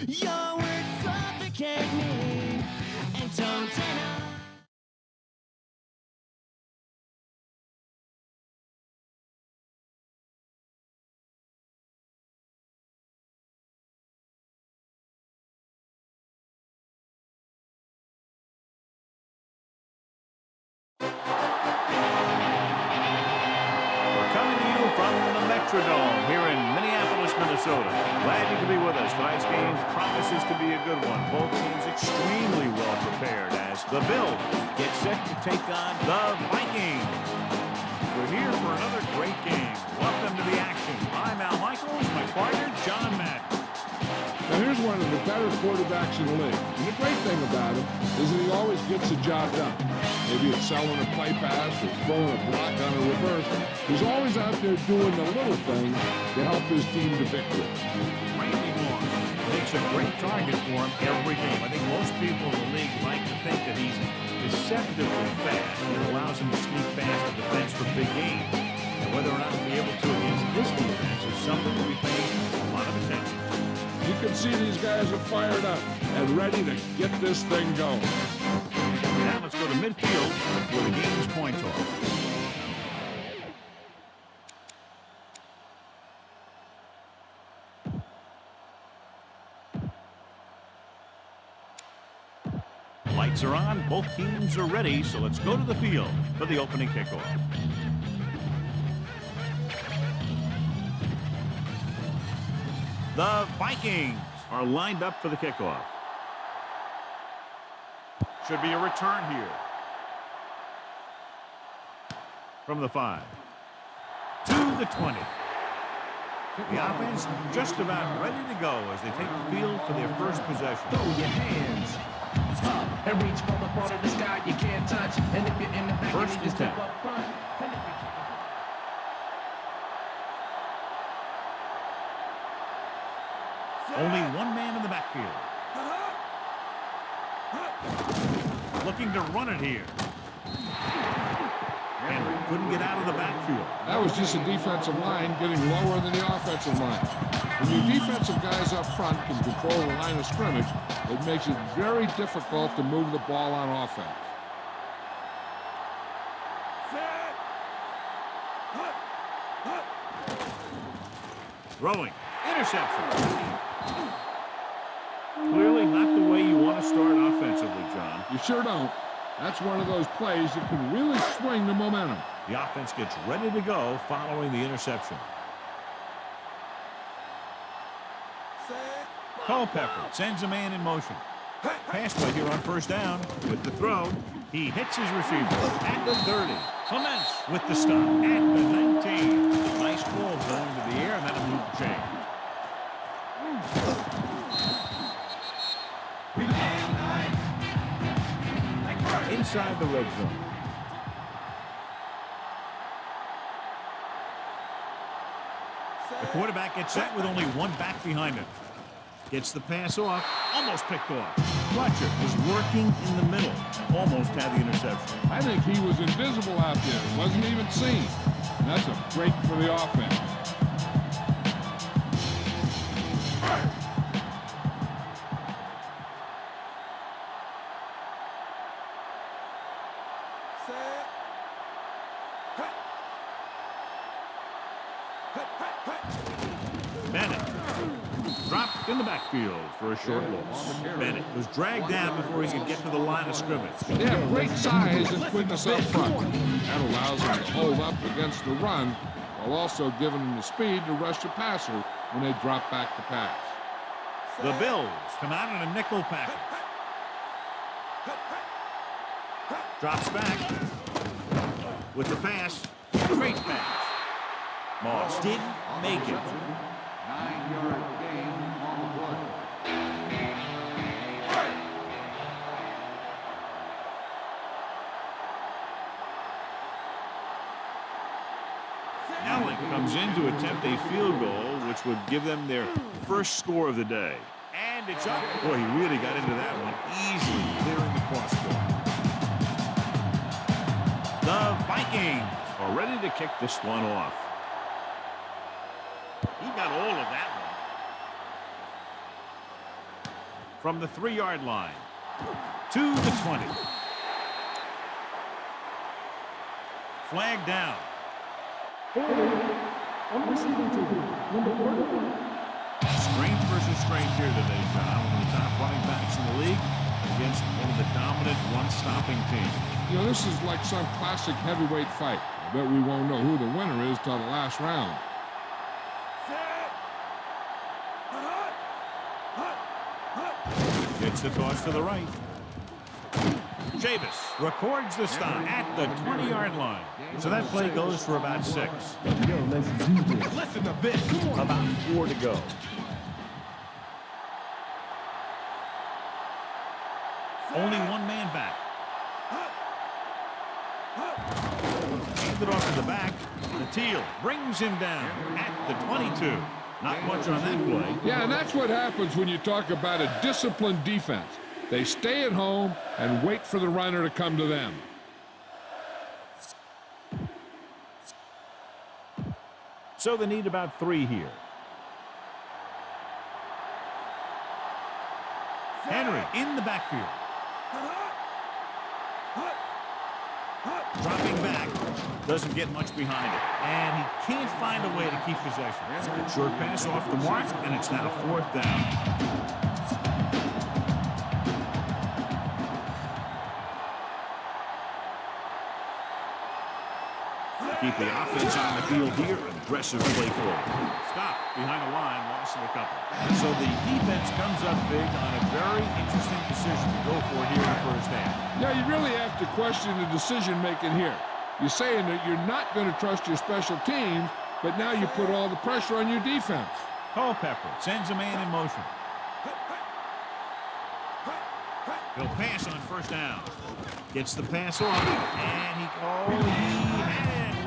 Your words suffocate me and don't deny. Coming to you from the Metrodome here in Minneapolis, Minnesota. Glad you could be with us. Tonight's game promises to be a good one. Both teams extremely well prepared as the Bills get set to take on the Vikings. We're here for another great game. Welcome to the action. I'm Al Michaels, my partner, John Madden. Now here's one of the better quarterbacks in the league. And the great thing about him is that he always gets the job done. Maybe it's selling a play pass or throwing a block on a reverse. He's always out there doing the little things to help his team to victory. Randy Moss makes a great target for him every game. I think most people in the league like to think that he's deceptively fast. It allows him to sneak past the defense for big games. And whether or not he'll be able to against this defense is something to be paying a lot of attention. You can see these guys are fired up and ready to get this thing going. Now let's go to midfield for the game's coin toss. Lights are on, both teams are ready, so let's go to the field for the opening kickoff. The Vikings are lined up for the kickoff. Should be a return here. From the 5. To the 20. The offense just about ready to go as they take the field for their first possession. Throw your hands up and reach for the part of the sky you can't touch. And if you're in the back, First you and just step 10. up front. Only one man in the backfield. Looking to run it here. And couldn't get out of the backfield. That was just a defensive line getting lower than the offensive line. When your defensive guys up front can control the line of scrimmage, it makes it very difficult to move the ball on offense. Throwing. Interception. Clearly not the way you want to start offensively, John. You sure don't. That's one of those plays that can really swing the momentum. The offense gets ready to go following the interception. Culpepper sends a man in motion. Pass play here on first down with the throw. He hits his receiver at the 30. Clements with the stop at the 19. Nice ball going to the air, and that'll move the chain. Inside the red zone. The quarterback gets set with only one back behind him. Gets the pass off, almost picked off. Fletcher was working in the middle, almost had the interception. I think he was invisible out there. Wasn't even seen. And that's a break for the offense. Bennett dropped in the backfield for a short loss. Bennett was dragged down before he could get to the line of scrimmage. They have great size and quickness up front. That allows them to hold up against the run while also giving them the speed to rush the passer when they drop back to pass. The Bills come out in a nickel package. Drops back with the pass. Great pass. Moss didn't make it. 9-yard gain on the play. Allen comes in to attempt a field goal, which would give them their first score of the day. And it's up. Boy, he really got into that one, easily clearing the crossbar. The Vikings are ready to kick this one off. He got all of that from the 3-yard line to the 20. Flag down. Strength versus strength here today, John. One of the top running backs in the league against one of the dominant run-stopping teams. You know, this is like some classic heavyweight fight. I bet we won't know who the winner is till the last round. Gets the toss to the right. Javis records the stop at the 20-yard line. So that play goes for about 6. Yo, let's do this. Listen to this. About 4 to go. Only one man back. Handed off to the back. Natil brings him down at the 22. Not much on that play. Yeah, and that's what happens when you talk about a disciplined defense. They stay at home and wait for the runner to come to them. So they need about 3 here. Henry in the backfield. Dropping back. Doesn't get much behind it. And he can't find a way to keep possession. Short pass off the mark, and it's now 4th down. Keep the offense on the field here. Aggressive play forward. Stop behind the line. Loss of a couple. So the defense comes up big on a very interesting decision to go for here in the first half. Yeah, you really have to question the decision-making here. You're saying that you're not going to trust your special teams, but now you put all the pressure on your defense. Culpepper sends a man in motion. He'll pass on first down. Gets the pass off, and he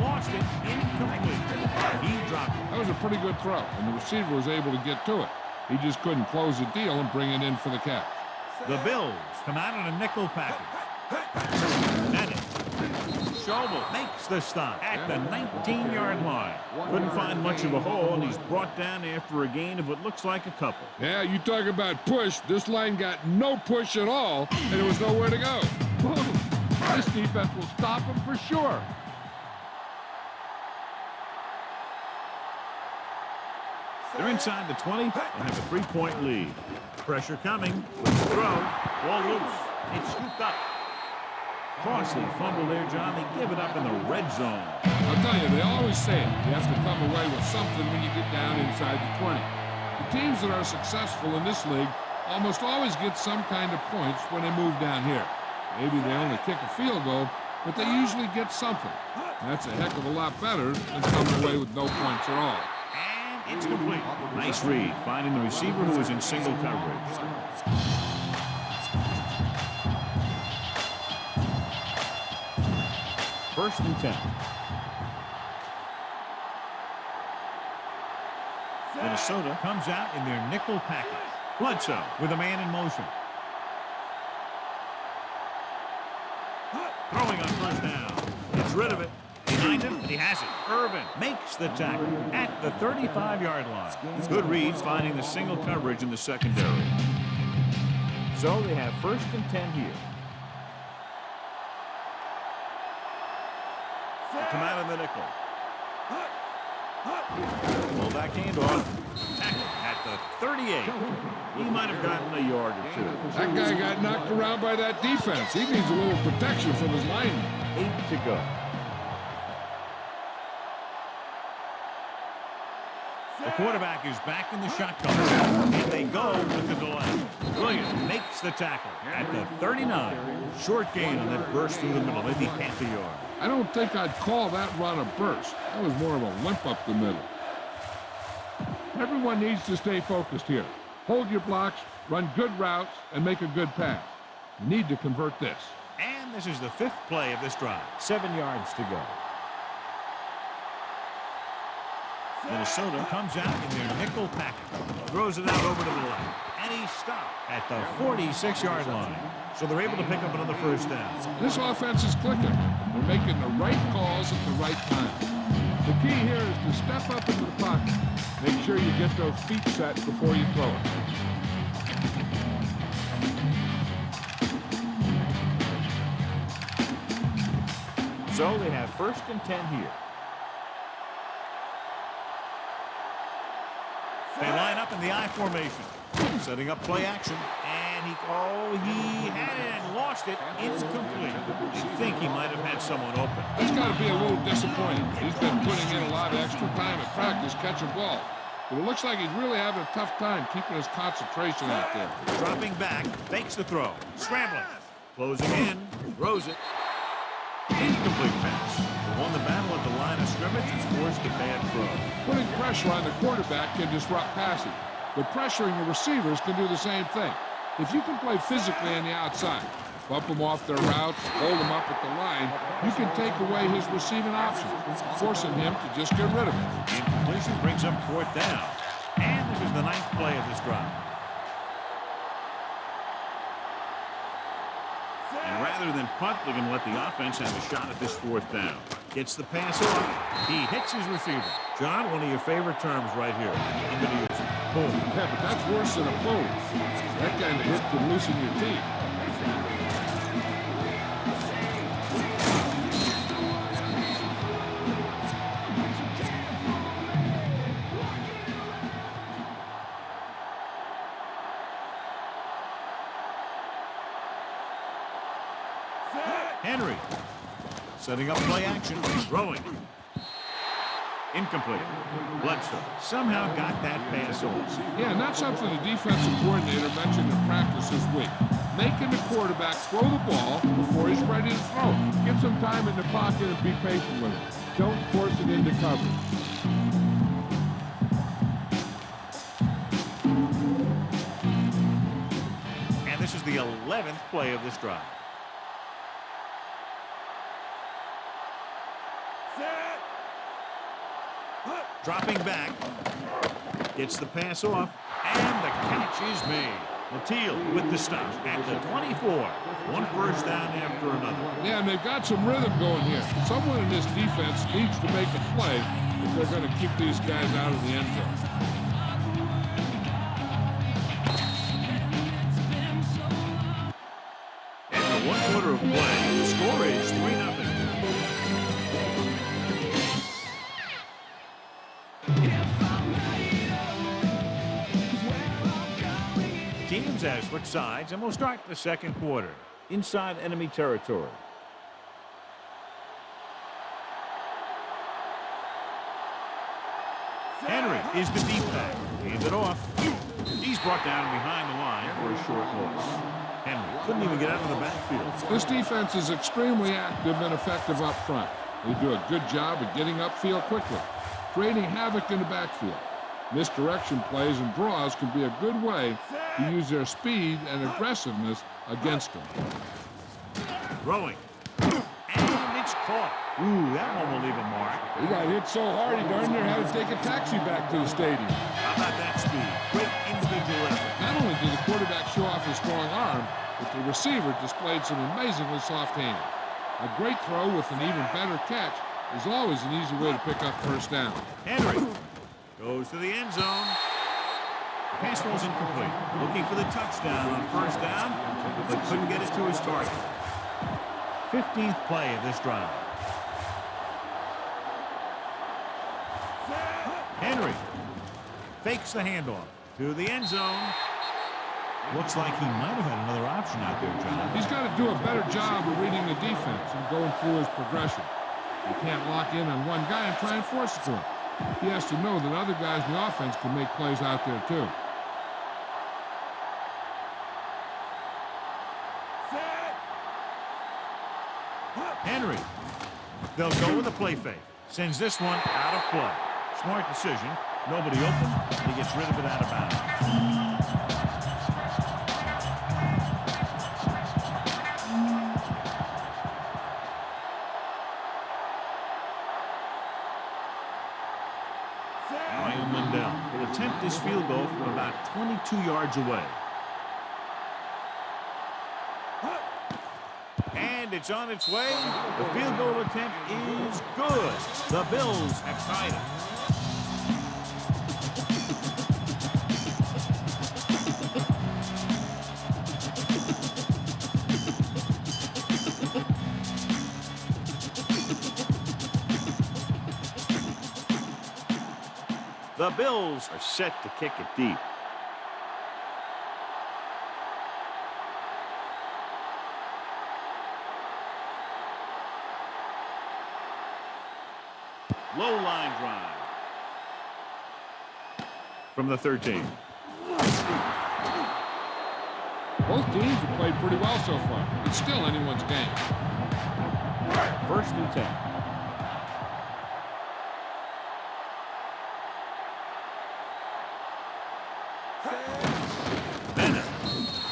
lost it. Incomplete. He dropped it. That was a pretty good throw, and the receiver was able to get to it. He just couldn't close the deal and bring it in for the catch. The Bills come out in a nickel package. Madden. Schobel makes the stop at the 19-yard line. Couldn't find much of a hole, and he's brought down after a gain of what looks like a couple. Yeah, you talk about push. This line got no push at all, and there was nowhere to go. This defense will stop him for sure. They're inside the 20 and have a 3-point lead. Pressure coming with the throw. Ball loose. It's scooped up. Costly fumble there, John. They give it up in the red zone. I'll tell you, they always say it. You have to come away with something when you get down inside the 20. The teams that are successful in this league almost always get some kind of points when they move down here. Maybe they only kick a field goal, but they usually get something. That's a heck of a lot better than coming away with no points at all. And it's complete. Nice read, finding the receiver who was in single coverage. First and 10. Minnesota comes out in their nickel package. Bledsoe with a man in motion. Throwing on first down. Gets rid of it. Behind him, he has it. Irvin makes the tackle at the 35-yard line. Good read, finding the single coverage in the secondary. So they have first and 10 here. They come out of the nickel. Pull back handoff. Tackle at the 38. He might have gotten a yard or two. That guy got knocked around by that defense. He needs a little protection from his lineman. 8 to go. The quarterback is back in the shotgun, and they go with the delay. Williams makes the tackle at the 39. Short gain on that burst through the middle, maybe half a yard. I don't think I'd call that run a burst. That was more of a limp up the middle. Everyone needs to stay focused here. Hold your blocks, run good routes, and make a good pass. You need to convert this. And this is the 5th play of this drive. 7 yards to go. Minnesota comes out in their nickel package. Throws it out over to the left. And he's stopped at the 46-yard line. So they're able to pick up another first down. This offense is clicking. They're making the right calls at the right time. The key here is to step up into the pocket. Make sure you get those feet set before you throw it. So they have 1st and 10 here. They line up in the I formation. Setting up play action. And he had it and lost it. Incomplete. I think he might have had someone open. That's got to be a little disappointing. He's been putting in a lot of extra time at practice catching ball. But it looks like he's really having a tough time keeping his concentration out there. Dropping back, fakes the throw. Scrambling. Closing in, throws it. Incomplete pass. They won the battle at the line of scrimmage and forced a bad throw. Putting pressure on the quarterback can disrupt passing, but pressuring the receivers can do the same thing. If you can play physically on the outside, bump them off their routes, hold them up at the line, you can take away his receiving options, forcing him to just get rid of it. Incompletion brings up 4th down. And this is the 9th play of this drive. And rather than punt, they're going to let the offense have a shot at this 4th down. Gets the pass off. He hits his receiver. John, one of your favorite terms right here. I'm going to use it. Boom. Yeah, but that's worse than a boom. That kind of hit can loosen your teeth. Henry. Setting up play action. Throwing. Incomplete. Bledsoe somehow got that pass off. Yeah, and that's something the defensive coordinator mentioned in practice this week. Making the quarterback throw the ball before he's ready to throw. Get some time in the pocket and be patient with it. Don't force it into coverage. And this is the 11th play of this drive. Dropping back, gets the pass off, and the catch is made. Latil with the stop at the 24. 1 first down after another. Yeah, and they've got some rhythm going here. Someone in this defense needs to make a play if they're going to keep these guys out of the end zone. After 1 quarter of play, the score is 3-0. Teams have switched sides, and we'll start the 2nd quarter inside enemy territory. Henry is the deep back. Hands it off. He's brought down behind the line for a short loss. Henry couldn't even get out of the backfield. This defense is extremely active and effective up front. They do a good job of getting upfield quickly, creating havoc in the backfield. Misdirection plays and draws can be a good way to use their speed and aggressiveness against them. Throwing. And it's caught. Ooh, that one will leave a mark. He got hit so hard he darn near had to take a taxi back to the stadium. How about that speed? Great individual effort. Not only did the quarterback show off his strong arm, but the receiver displayed some amazingly soft handling. A great throw with an even better catch is always an easy way to pick up 1st down. Henry goes to the end zone. Pass was incomplete. Looking for the touchdown on 1st down, but couldn't get it to his target. 15th play of this drive. Henry fakes the handoff to the end zone. Looks like he might have had another option out there, John. He's got to do a better job of reading the defense and going through his progression. You can't lock in on one guy and try and force it to him. He has to know that other guys in the offense can make plays out there too. Henry. They'll go with a play fake. Sends this one out of play. Smart decision. Nobody open. He gets rid of it out of bounds. Will attempt this field goal from about 22 yards away. And it's on its way. The field goal attempt is good. The Bills have tied it. The Bills are set to kick it deep. Low line drive. From the 13. Both teams have played pretty well so far. It's still anyone's game. 1st and 10. Bennett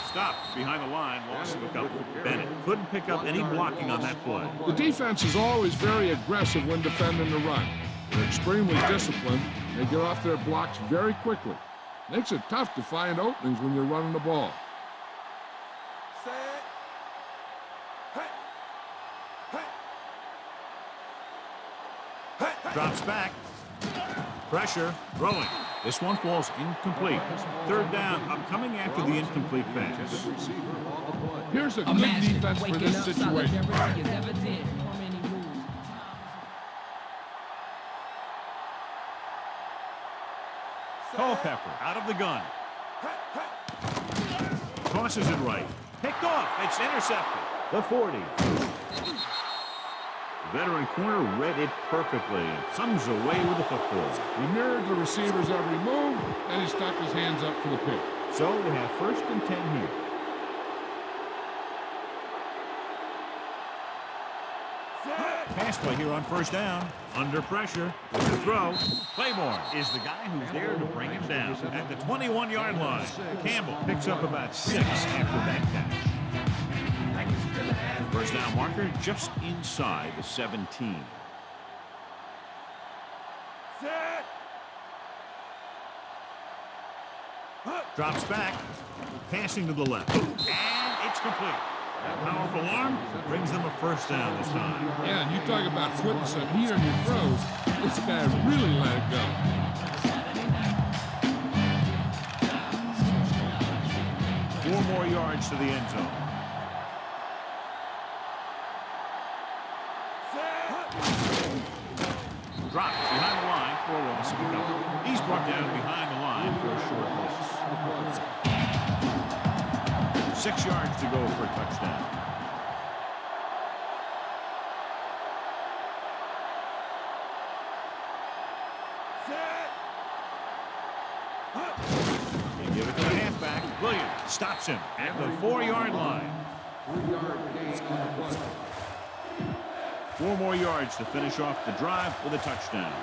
stopped behind the line, lost the couple. Bennett couldn't pick up any blocking on that play. The defense is always very aggressive when defending the run. They're extremely disciplined. They get off their blocks very quickly. Makes it tough to find openings when you're running the ball. Drops back. Pressure. Throwing. This one falls incomplete. 3rd down. I'm coming after the incomplete pass. Here's a good defense for this situation. Culpepper out of the gun. Tosses it right. Picked off. It's intercepted. The 40. Veteran corner read it perfectly and comes away with the football. He mirrored the receiver's every move, and he stuck his hands up for the pick. So we have 1st and 10 here. Pass play here on 1st down. Under pressure. With the throw. Claiborne is the guy who's there to bring him down. At the 21-yard line, Campbell picks up about 6 after that catch. 1st down marker just inside the 17. Drops back. Passing to the left. And it's complete. That powerful arm brings them a 1st down this time. Yeah, and you talk about putting some heat on your throws. This guy really let it go. Four more yards to the end zone. Dropped behind the line for a loss of a couple. He's brought down behind the line for a short loss. 6 yards to go for a touchdown. They give it to the halfback. Williams stops him at the 4-yard line. 4 more yards to finish off the drive with a touchdown.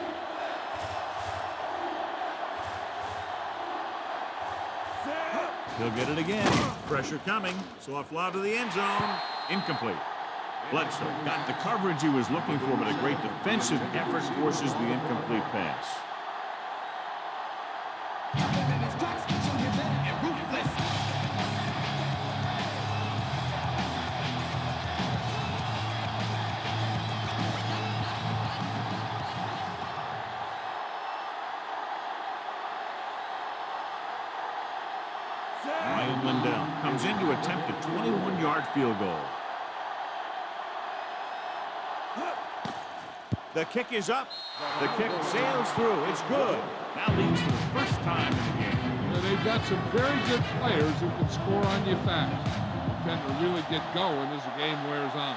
He'll get it again. Pressure coming. Soft lob to the end zone. Incomplete. Bledsoe got the coverage he was looking for, but a great defensive effort forces the incomplete pass. Ryan Lindell comes in to attempt a 21-yard field goal. The kick is up. The kick sails through. It's good. Now leads for the first time in the game. You know, they've got some very good players who can score on you fast. Tend to really get going as the game wears on.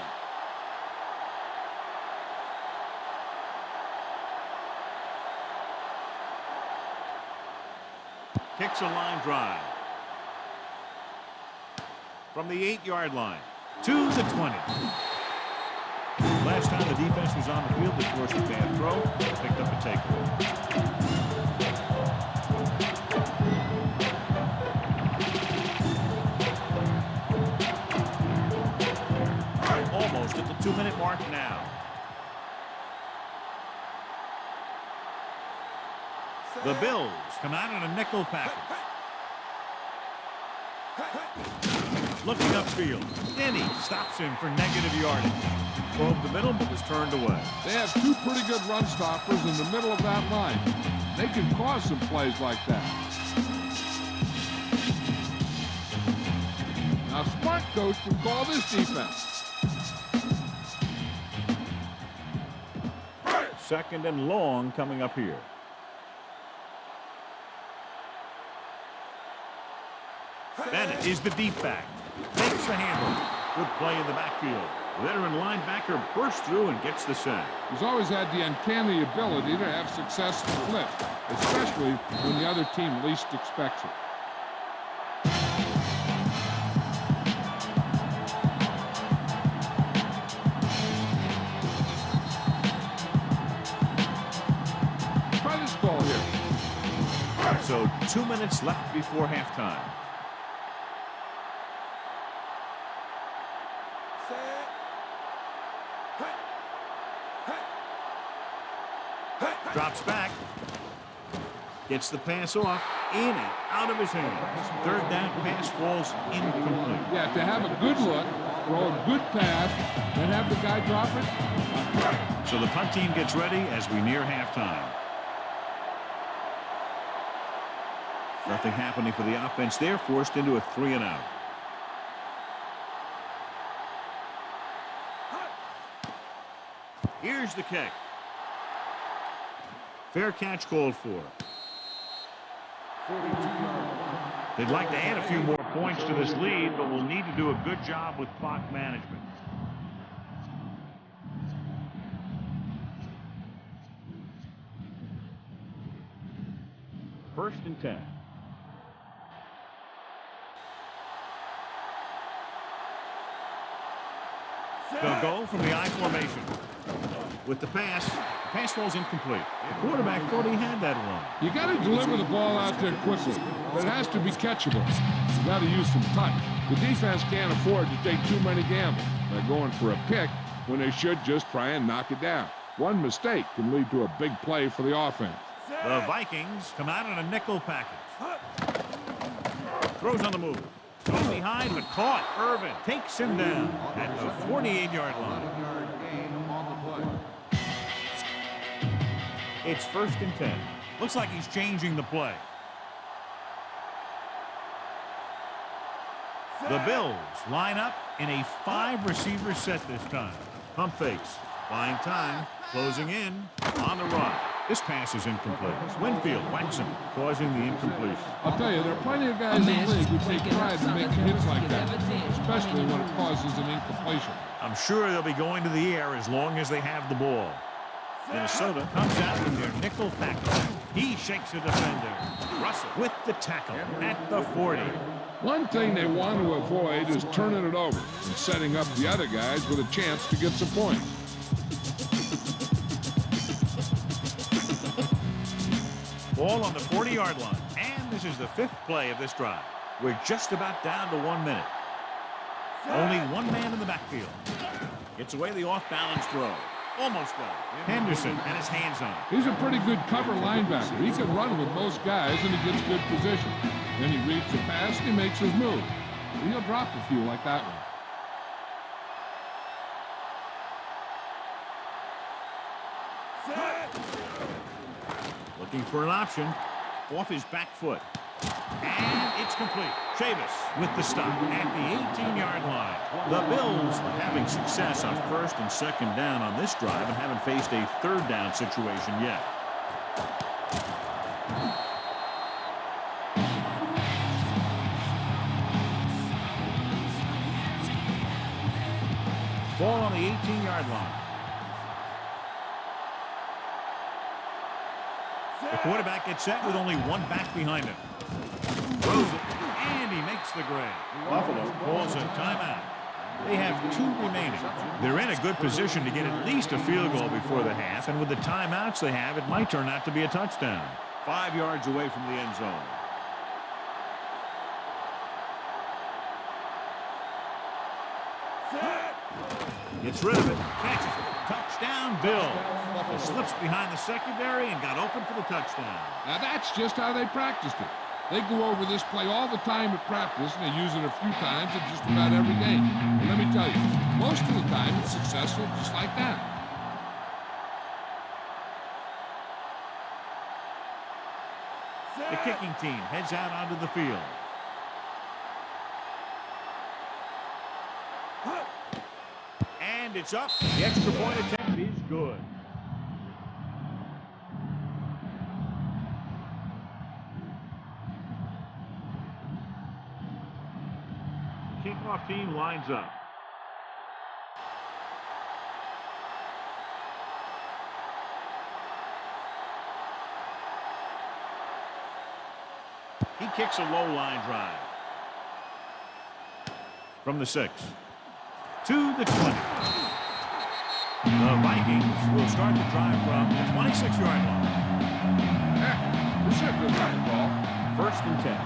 Kicks a line drive. From the 8-yard line to the 20. Last time the defense was on the field, they forced a bad throw, picked up a takeaway. Almost at the 2-minute mark now. The Bills come out in a nickel package. Looking upfield. Denny stops him for negative yardage. Probed the middle, but was turned away. They have 2 pretty good run stoppers in the middle of that line. They can cause some plays like that. Now, smart coach can call this defense. 2nd and long coming up here. Bennett is the deep back. Takes the handle. Good play in the backfield. Veteran linebacker bursts through and gets the sack. He's always had the uncanny ability to have success in the blitz, especially when the other team least expects it. Try this call here. So 2 minutes left before halftime. Drops back. Gets the pass off. In and out of his hands. Third down pass falls incomplete. Yeah, to have a good look, throw a good pass, then have the guy drop it. So the punt team gets ready as we near halftime. Nothing happening for the offense. They're forced into a 3-and-out. Here's the kick. Fair catch called for. They'd like to add a few more points to this lead, but will need to do a good job with clock management. First and 10. They'll go from the I formation. With the pass falls incomplete. The quarterback thought he had that one. You got to deliver the ball out there quickly, but it has to be catchable. You got to use some touch. The defense can't afford to take too many gambles by going for a pick when they should just try and knock it down. One mistake can lead to a big play for the offense. The Vikings come out in a nickel package. Throws on the move. Going behind, but caught. Irvin takes him down at the 48-yard line. It's first and 10. Looks like he's changing the play. The Bills line up in a 5-receiver set this time. Pump fakes. Buying time. Closing in. On the run. This pass is incomplete. Winfield whacks him, causing the incompletion. I'll tell you, there are plenty of guys in the league who take pride in making hits like that, especially when it causes an incompletion. I'm sure they'll be going to the air as long as they have the ball. Minnesota comes out in their nickel package. He shakes a defender. Russell with the tackle at the 40. One thing they want to avoid is turning it over and setting up the other guys with a chance to get some points. Ball on the 40-yard line. And this is the 5th play of this drive. We're just about down to 1 minute. Only one man in the backfield. Gets away the off-balance throw. Almost got it. Henderson and his hands on it. He's a pretty good cover linebacker. He can run with most guys, and he gets good position. Then he reads the pass, and he makes his move. He'll drop a few like that one. Looking for an option. Off his back foot. And it's complete. Chavis with the stop at the 18-yard line. The Bills are having success on first and second down on this drive and haven't faced a third down situation yet. Ball on the 18-yard line. The quarterback gets set with only one back behind him. Throws it, and he makes the grade. Buffalo calls a timeout. They have 2 remaining. They're in a good position to get at least a field goal before the half, and with the timeouts they have, it might turn out to be a touchdown. 5 yards away from the end zone. Gets rid of it, catches it. Touchdown, Bill. Buffalo slips behind the secondary and got open for the touchdown. Now that's just how they practiced it. They go over this play all the time at practice, and they use it a few times in just about every game. And let me tell you, most of the time it's successful just like that. The kicking team heads out onto the field. And it's up. The extra point attempt is good. kickoff team lines up. He kicks a low line drive. From the 6 to the 20. The Vikings will start the drive from the 26-yard line. This is a good running ball. 1st and 10.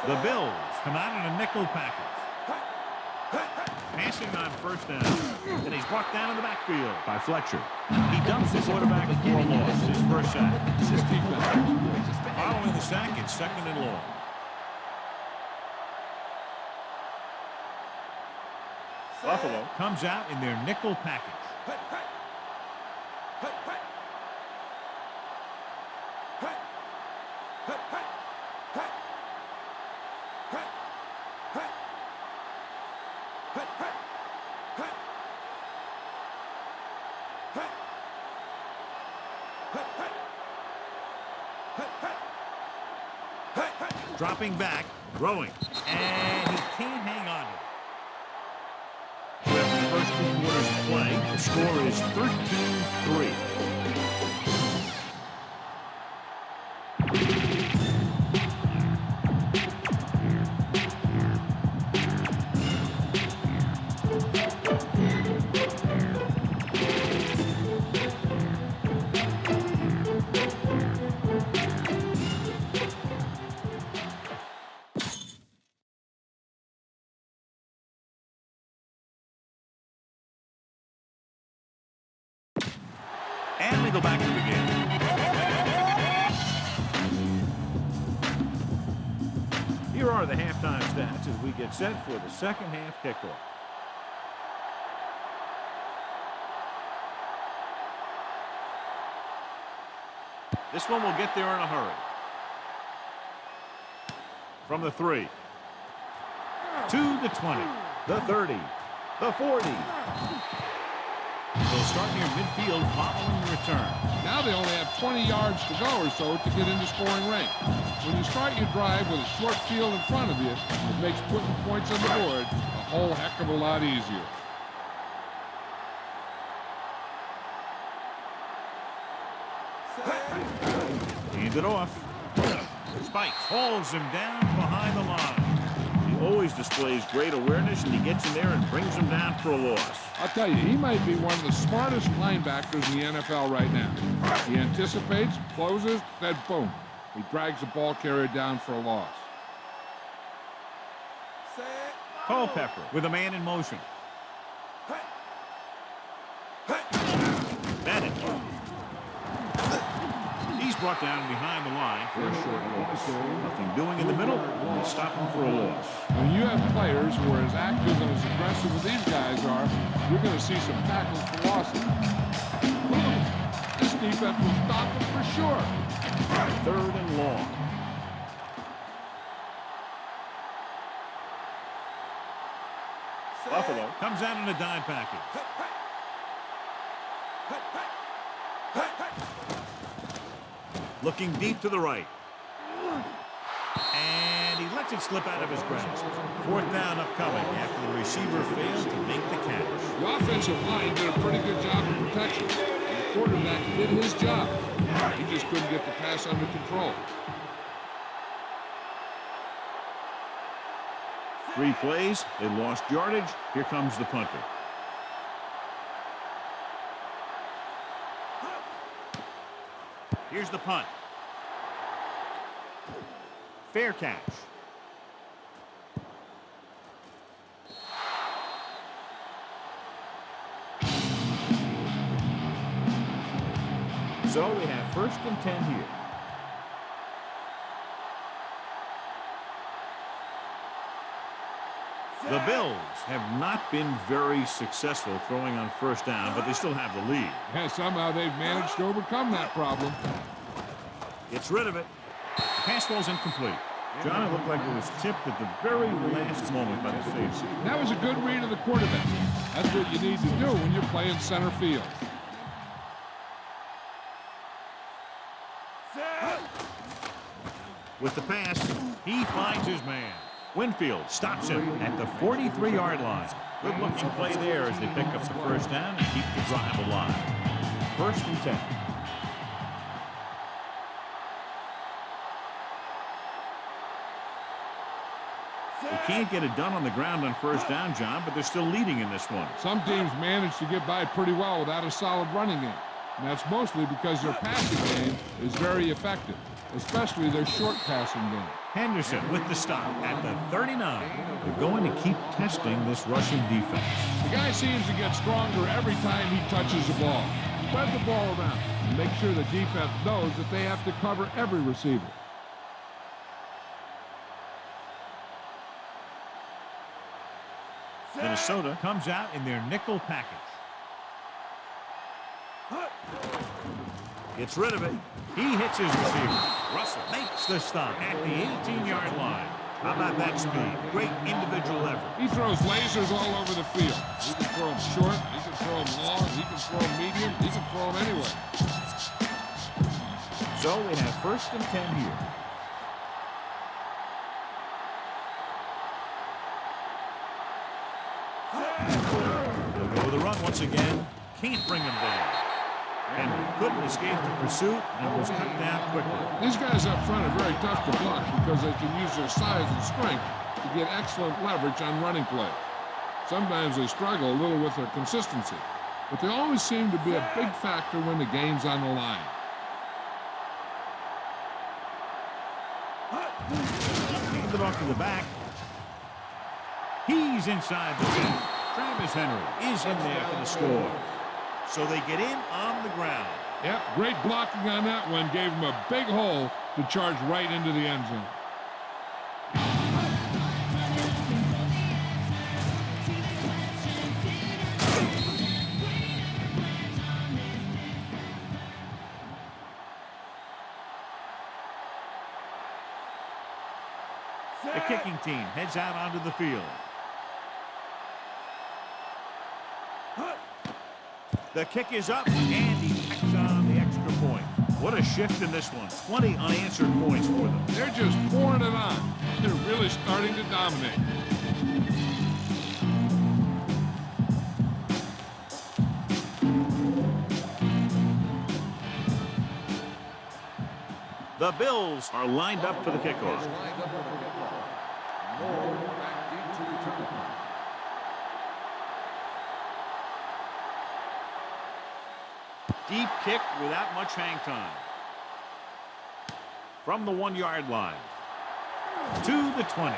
The Bills come out in a nickel package. Passing on 1st down. And he's brought down in the backfield by Fletcher. He dumps the quarterback for a loss. His first sack. Following the sack, it's 2nd and long. Buffalo comes out in their nickel package. Dropping back, throwing, and he can't hang on to it. After the first 2 quarters of play, the score is 13-3. And we go back to the game. Here are the halftime stats as we get set for the second half kickoff. This one will get there in a hurry. From the 3 to the 20, the 30, the 40. They'll start near midfield following the return. Now they only have 20 yards to go or so to get into scoring range. When you start your drive with a short field in front of you, it makes putting points on the board a whole heck of a lot easier. Hand it off. Spikes hauls him down behind the line. He always displays great awareness, and he gets in there and brings him down for a loss. I'll tell you, he might be one of the smartest linebackers in the NFL right now. He anticipates, closes, then boom. He drags the ball carrier down for a loss. Culpepper with a man in motion. Bennett. He's brought down behind the line for a short loss. Nothing doing in the middle, and they stop him for a loss. When you have players who are as active and as aggressive as these guys are, you're going to see some tackles for losses. This defense will stop them for sure. 3rd and long. Buffalo comes out in a dime package. Looking deep to the right. And he lets it slip out of his grasp. 4th down upcoming after the receiver failed to make the catch. The offensive line did a pretty good job of protection. The quarterback did his job. He just couldn't get the pass under control. 3 plays, they lost yardage. Here comes the punter. Here's the punt. Fair catch. So we have 1st and 10 here. The Bills have not been very successful throwing on 1st down, but they still have the lead. Yeah, somehow they've managed to overcome that problem. Gets rid of it. Pass ball's incomplete. John, it looked like it was tipped at the very last moment by the safety. That was a good read of the quarterback. That's what you need to do when you're playing center field. With the pass, he finds his man. Winfield stops him at the 43-yard line. Good-looking play there as they pick up the first down and keep the drive alive. 1st and 10. They can't get it done on the ground on first down, John, but they're still leading in this one. Some teams manage to get by pretty well without a solid running game. And that's mostly because their passing game is very effective, especially their short passing game. Henderson with the stop at the 39. They're going to keep testing this rushing defense. The guy seems to get stronger every time he touches the ball. Spread the ball around and make sure the defense knows that they have to cover every receiver. Minnesota comes out in their nickel package. Gets rid of it. He hits his receiver. Russell makes the stop at the 18-yard line. How about that speed? Great individual effort. He throws lasers all over the field. He can throw them short, he can throw them long, he can throw them medium, he can throw them anywhere. So they have 1st and 10 here. They'll go with the run once again. Can't bring him down. And couldn't escape the pursuit and was cut down quickly. These guys up front are very tough to block because they can use their size and strength to get excellent leverage on running play. Sometimes they struggle a little with their consistency, but they always seem to be a big factor when the game's on the line. Hand it off to the back. He's inside the 10. Travis Henry is in there for the score. So they get in on the ground. Yep, great blocking on that one. Gave him a big hole to charge right into the end zone. The kicking team heads out onto the field. The kick is up, and he tacks on the extra point. What a shift in this one. 20 unanswered points for them. They're just pouring it on. They're really starting to dominate. The Bills are lined up for the kickoff. Deep kick without much hang time. From the 1-yard line to the 20.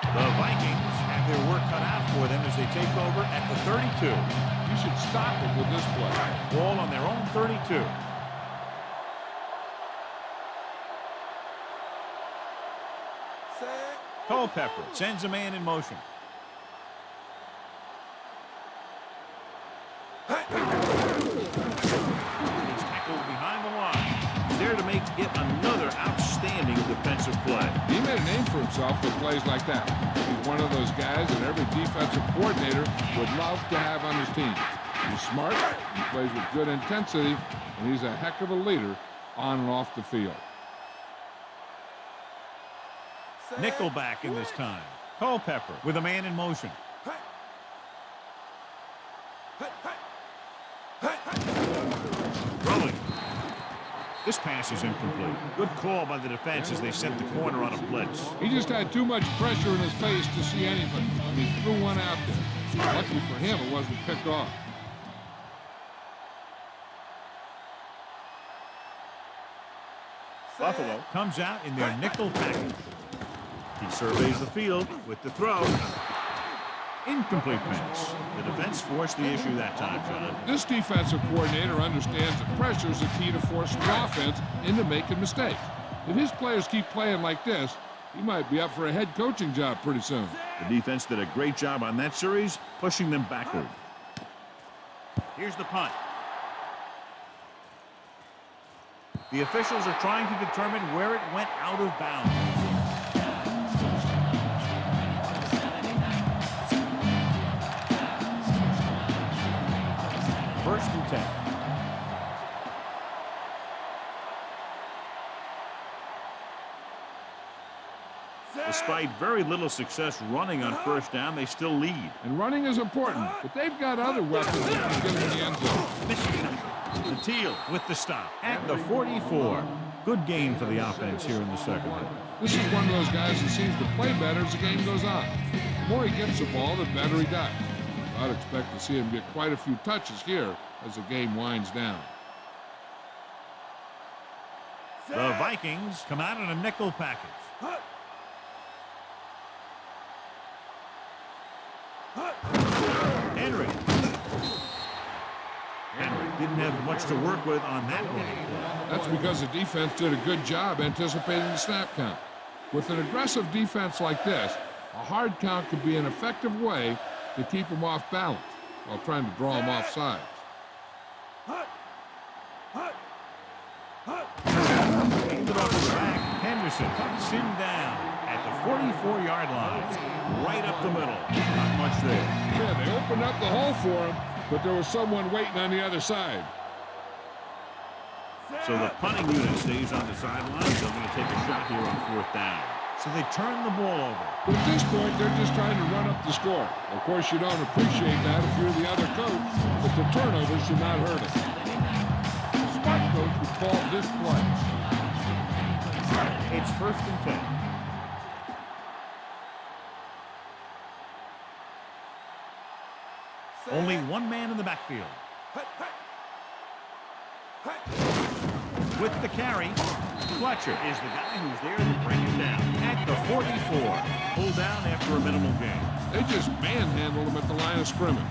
The Vikings have their work cut out for them as they take over at the 32. You should stop it with this play. Ball on their own 32. Culpepper sends a man in motion. He's tackled behind the line. He's there to make it another outstanding defensive play. He made a name for himself with plays like that. He's one of those guys that every defensive coordinator would love to have on his team. He's smart, he plays with good intensity, and he's a heck of a leader on and off the field. Nickelback in this time. Culpepper with a man in motion. Throwing. This pass is incomplete. Good call by the defense as they sent the corner on a blitz. He just had too much pressure in his face to see anything, and he threw one out there. Luckily for him, it wasn't picked off. Buffalo comes out in their nickel package. He surveys the field with the throw. Incomplete pass. The defense forced the issue that time, John. This defensive coordinator understands that pressure is the key to forcing the offense into making mistakes. If his players keep playing like this, he might be up for a head coaching job pretty soon. The defense did a great job on that series, pushing them backward. Here's the punt. The officials are trying to determine where it went out of bounds. First and 10. Despite very little success running on first down, they still lead. And running is important, but they've got other weapons that can get them in the end zone. Michigan. Teal with the stop at the 44. Good gain for the offense here in the second. This is one of those guys that seems to play better as the game goes on. The more he gets the ball, the better he does. I'd expect to see him get quite a few touches here as the game winds down. The Vikings come out in a nickel package. Henry didn't have much to work with on that one. That's because the defense did a good job anticipating the snap count. With an aggressive defense like this, a hard count could be an effective way to keep them off balance while trying to draw them off sides. Aimed it off his back. Henderson cuts him down at the 44-yard line. Right up the middle. Not much there. Yeah, they opened up the hole for him, but there was someone waiting on the other side. So the punting unit stays on the sidelines. They're going to take a shot here on fourth down. So they turn the ball over. But at this point, they're just trying to run up the score. Of course, you don't appreciate that if you're the other coach, but the turnovers should not hurt us. The smart coach would call this play. It's 1st and 10. Only one man in the backfield. With the carry, Fletcher is the guy who's there to bring him down at the 44. Pulled down after a minimal gain. They just manhandled him at the line of scrimmage.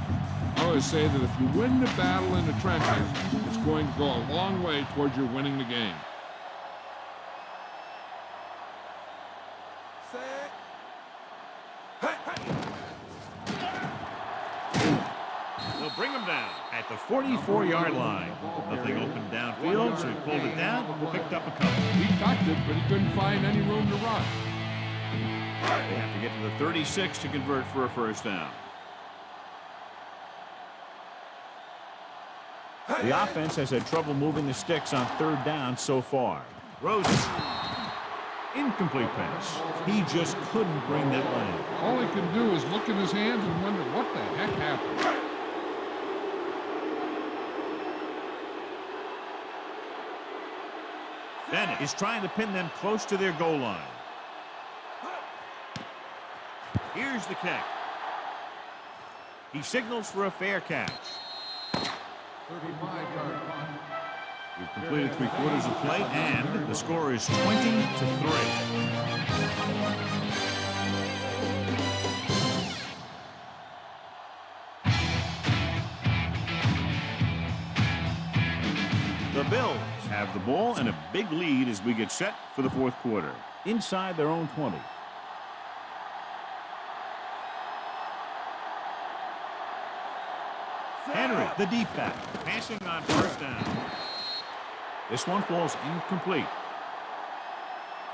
I always say that if you win the battle in the trenches, it's going to go a long way towards your winning the game. They'll bring him down at the 44-yard line. Nothing open downfield, so he pulled it down, picked up a couple. He tucked it, but he couldn't find any room to run. They have to get to the 36 to convert for a first down. The offense has had trouble moving the sticks on third down so far. Rosen. Incomplete pass. He just couldn't bring that land. All he can do is look in his hands and wonder what the heck happened. Bennett is trying to pin them close to their goal line. Here's the kick. He signals for a fair catch. 35-yard punt. We've completed 3/4 of play, and the score is 20-3. The Bills have the ball and a big lead as we get set for the fourth quarter. Inside their own 20. Henry, the deep back, passing on first down. This one falls incomplete.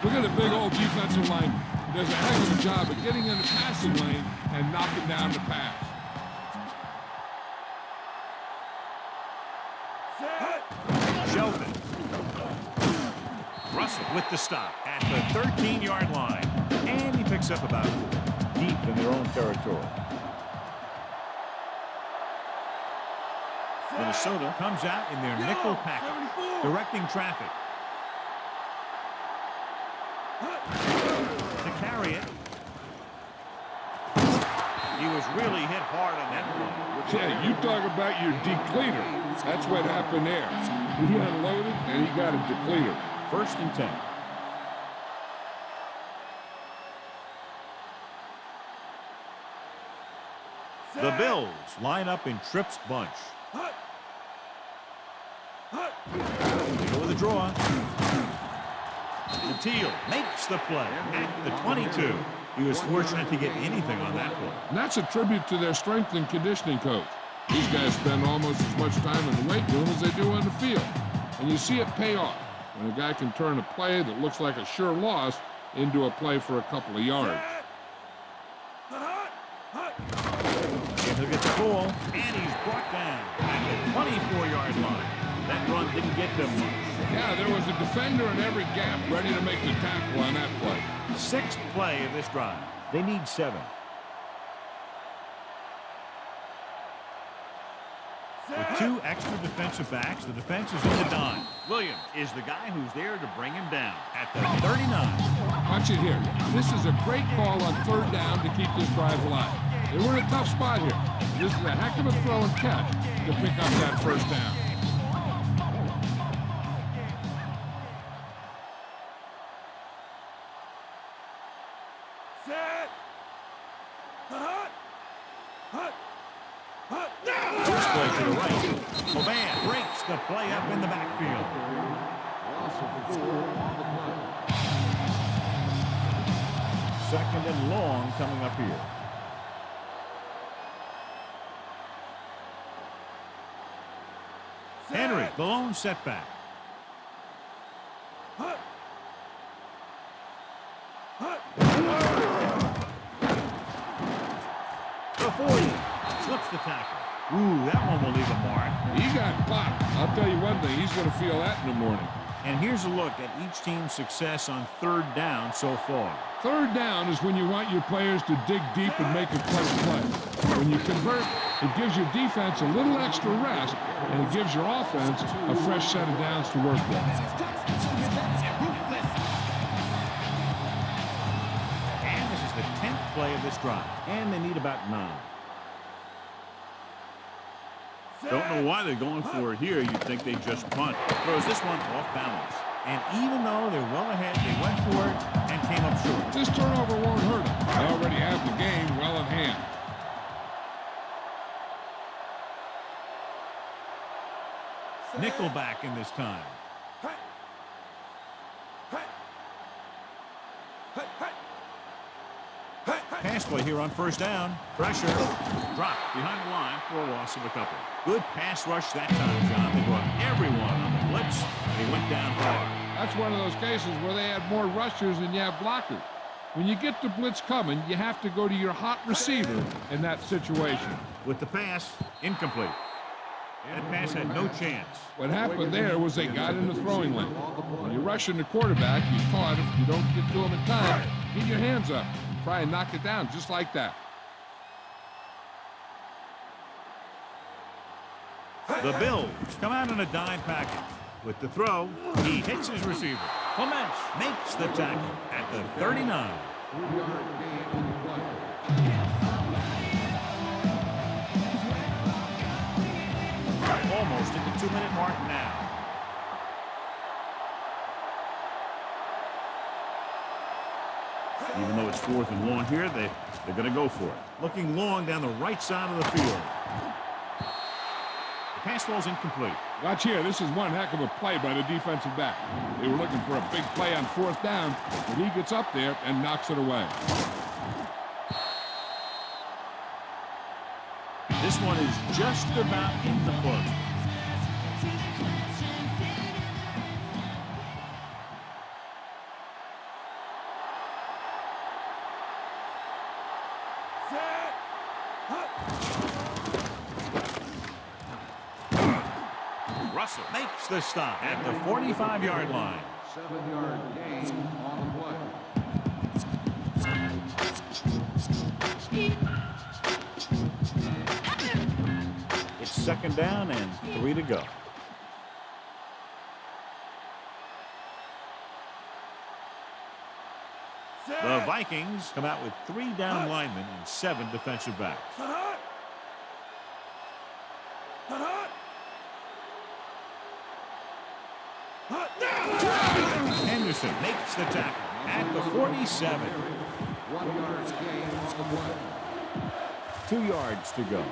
Look at the big old defensive line. Does a heck of a job of getting in the passing lane and knocking down the pass. Shelton. Russell with the stop at the 13-yard line. And he picks up about 4 deep in their own territory. Minnesota comes out in their nickel package, directing traffic. To carry it. He was really hit hard on that one. Yeah, you talk about your depleter. That's what happened there. He unloaded and he got a depleter. 1st and 10. The Bills line up in Tripp's bunch. They go with a draw. Teal makes the play at the 22. He was fortunate to get anything on that one. And that's a tribute to their strength and conditioning coach. These guys spend almost as much time in the weight room as they do on the field. And you see it pay off when a guy can turn a play that looks like a sure loss into a play for a couple of yards. And he'll get the ball, and he's brought down at the 24-yard line. That run didn't get them much. Yeah, there was a defender in every gap ready to make the tackle on that play. Sixth play of this drive. They need 7. With 2 extra defensive backs, the defense is in the dime. Williams is the guy who's there to bring him down at the 39. Watch it here. This is a great call on 3rd down to keep this drive alive. They were in a tough spot here. This is a heck of a throw and catch to pick up that 1st down. To the right. Moban breaks the play up in the backfield. Second and long coming up here. Henry, the lone setback. The 40 slips the tackle. Ooh, that one will leave a mark. He got popped. I'll tell you one thing, he's going to feel that in the morning. And here's a look at each team's success on 3rd down so far. 3rd down is when you want your players to dig deep and make a clutch play. When you convert, it gives your defense a little extra rest, and it gives your offense a fresh set of downs to work with. And this is the 10th play of this drive. And they need about 9. Don't know why they're going for it here. You'd think they just punt. Throws this one off balance. And even though they're well ahead, they went for it and came up short. This turnover won't hurt them. They already have the game well in hand. Nickelback in this time. Pass play here on 1st down. Pressure. Drop behind the line for a loss of a couple. Good pass rush that time, John. They brought everyone on the blitz, and he went down hard. That's one of those cases where they had more rushers than you have blockers. When you get the blitz coming, you have to go to your hot receiver in that situation. With the pass, incomplete. That pass had no chance. What happened there was they got in the throwing lane. When you're rushing the quarterback, you're caught. If you don't get to him in time, get your hands up. Try and knock it down just like that. The Bills come out in a dime package. With the throw, he hits his receiver. Clements makes the tackle at the 39. Almost at the 2-minute mark now. Even though it's 4th and long here, they're going to go for it. Looking long down the right side of the field. The pass ball's incomplete. Watch here. This is one heck of a play by the defensive back. They were looking for a big play on 4th down, but he gets up there and knocks it away. This one is just about in the book. Russell makes the stop at the 45-yard line. 7-yard gain on the play. It's 2nd down and 3 to go. The Vikings come out with 3 down linemen and 7 defensive backs. Henderson makes the tackle at the 47. 1-yard gain on the play. 2 yards to go.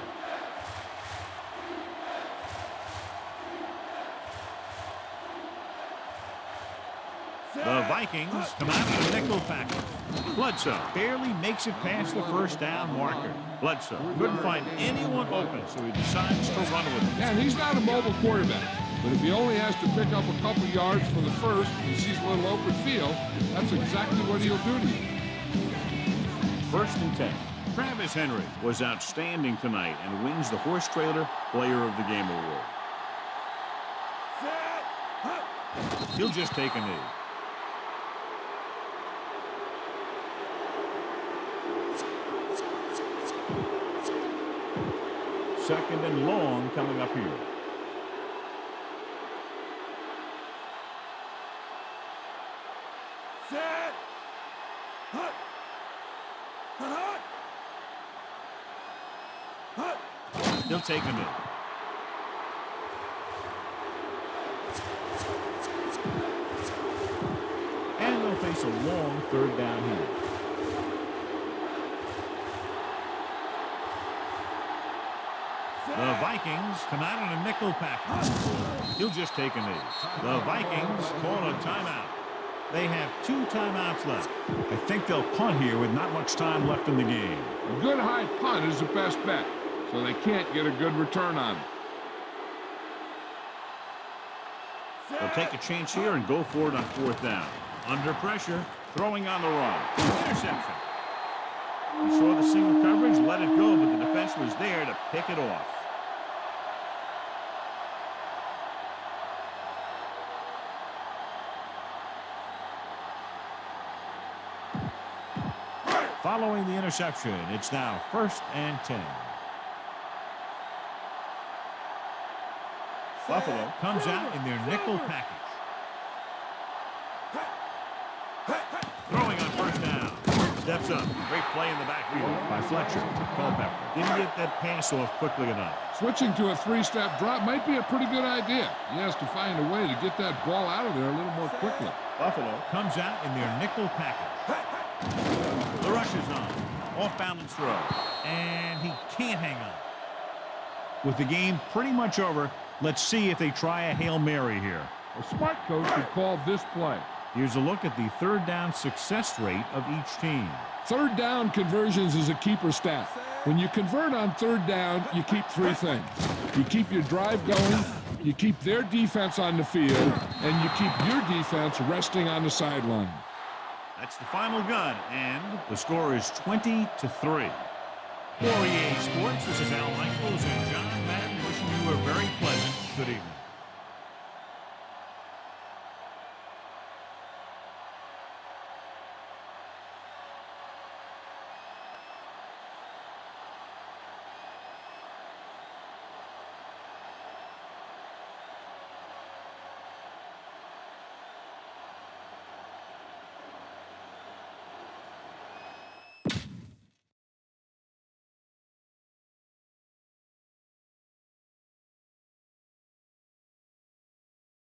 The Vikings come out with a nickel package. Bledsoe barely makes it past the 1st down marker. Bledsoe couldn't find anyone open, so he decides to run with it. Yeah, and he's not a mobile quarterback. But if he only has to pick up a couple yards for the first and sees a little open field, that's exactly what he'll do to you. 1st and 10. Travis Henry was outstanding tonight and wins the Horse Trailer Player of the Game award. He'll just take a knee. Second and long coming up here. Set. Hut. Hut. Hut. He'll take a knee. And they'll face a long third down here. The Vikings come out in a nickel package. He'll just take a knee. The Vikings call a timeout. They have 2 timeouts left. I think they'll punt here with not much time left in the game. A good high punt is the best bet, so they can't get a good return on it. They'll take a chance here and go for it on 4th down. Under pressure, throwing on the run. Interception. He saw the single coverage, let it go, but the defense was there to pick it off. Following the interception, it's now 1st and 10. Buffalo comes out in their nickel package. Throwing on 1st down. Steps up. Great play in the backfield by Fletcher. Culpepper didn't get that pass off quickly enough. Switching to a 3-step drop might be a pretty good idea. He has to find a way to get that ball out of there a little more quickly. Buffalo comes out in their nickel package. The rush is on. Off-balance throw. And he can't hang on. With the game pretty much over, let's see if they try a Hail Mary here. A smart coach would call this play. Here's a look at the 3rd down success rate of each team. 3rd down conversions is a keeper stat. When you convert on 3rd down, you keep 3 things. You keep your drive going, you keep their defense on the field, and you keep your defense resting on the sideline. That's the final gun, and the score is 20-3. For EA Sports, this is Al Michaels and John Madden wishing you a very pleasant good evening.